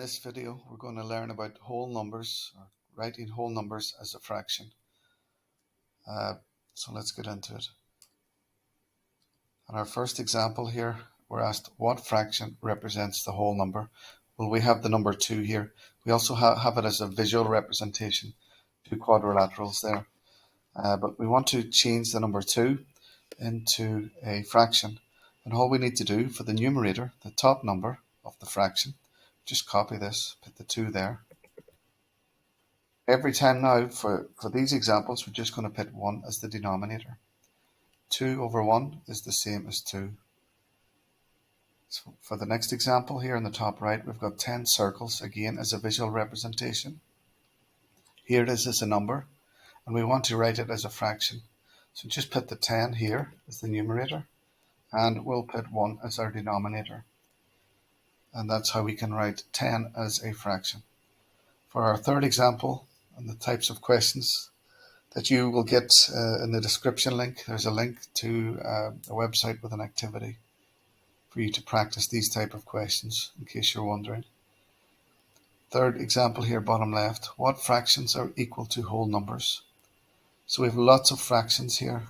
this video, we're going to learn about whole numbers, or writing whole numbers as a fraction. So let's get into it. On our first example here, we're asked what fraction represents the whole number. Well, we have the number 2 here. We also have it as a visual representation, 2 quadrilaterals there. But we want to change the number 2 into a fraction. And all we need to do for the numerator, the top number of the fraction, just copy this, put the 2 there. Every time now, for these examples, we're just going to put 1 as the denominator. 2 over 1 is the same as 2. So for the next example here in the top right, we've got 10 circles, again as a visual representation. Here it is as a number, and we want to write it as a fraction. So just put the 10 here as the numerator, and we'll put 1 as our denominator. And that's how we can write 10 as a fraction. For our third example, and the types of questions that you will get in the description link, there's a link to a website with an activity for you to practice these type of questions, in case you're wondering. Third example here, bottom left, what fractions are equal to whole numbers? So we have lots of fractions here,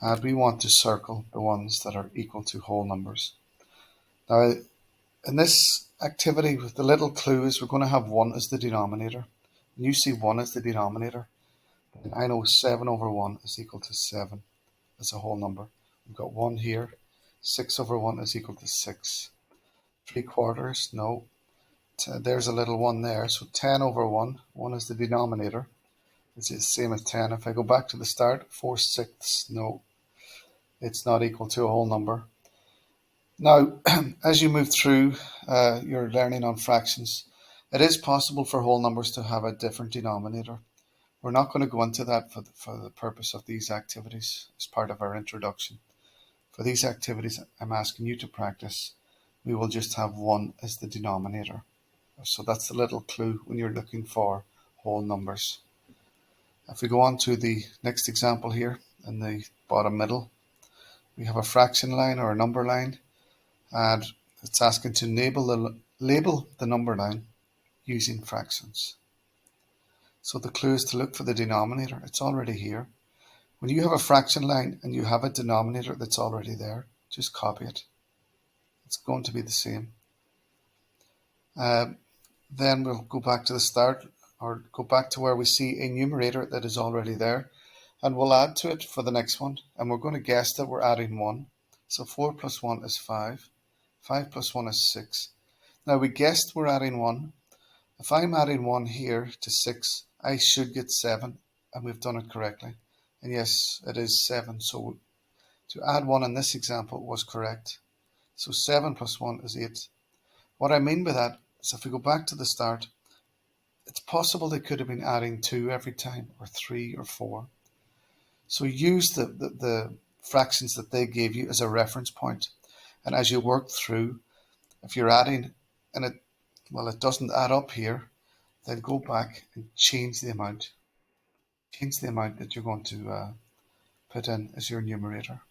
and we want to circle the ones that are equal to whole numbers. Now, in this activity, with the little clue is we're going to have 1 as the denominator. When you see 1 as the denominator, then I know 7 over 1 is equal to 7 as a whole number. We've got 1 here. 6 over 1 is equal to 6. 3/4, no. There's a little 1 there. So 10 over 1, 1 is the denominator. It's the same as 10. If I go back to the start, 4/6, no. It's not equal to a whole number. Now, as you move through your learning on fractions, it is possible for whole numbers to have a different denominator. We're not going to go into that for the purpose of these activities as part of our introduction. For these activities I'm asking you to practice, we will just have 1 as the denominator. So that's the little clue when you're looking for whole numbers. If we go on to the next example here in the bottom middle, we have a fraction line or a number line, and it's asking to label the number line using fractions. So the clue is to look for the denominator. It's already here. When you have a fraction line and you have a denominator that's already there, just copy it. It's going to be the same. Then we'll go back to the start, or go back to where we see a numerator that is already there, and we'll add to it for the next one, and we're going to guess that we're adding 1. So 4 plus 1 is 5. 5 plus 1 is 6. Now we guessed we're adding 1. If I'm adding 1 here to 6, I should get 7, and we've done it correctly. And yes, it is 7, so to add 1 in this example was correct. So 7 plus 1 is 8. What I mean by that is if we go back to the start, it's possible they could have been adding 2 every time, or 3 or 4. So use the fractions that they gave you as a reference point. And as you work through, if you're adding and it doesn't add up here, then go back and change the amount. Change the amount that you're going to put in as your numerator.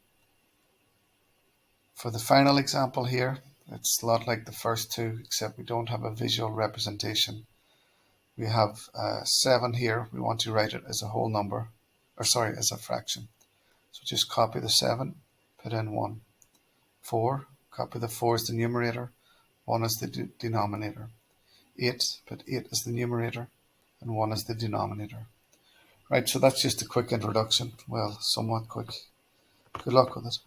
For the final example here, it's a lot like the first two, except we don't have a visual representation. We have 7 here. We want to write it as a whole number, as a fraction. So just copy the 7, put in 1. 4, copy the 4 as the numerator, 1 as the denominator. 8, put 8 as the numerator, and 1 as the denominator. Right, so that's just a quick introduction. Well, somewhat quick. Good luck with it.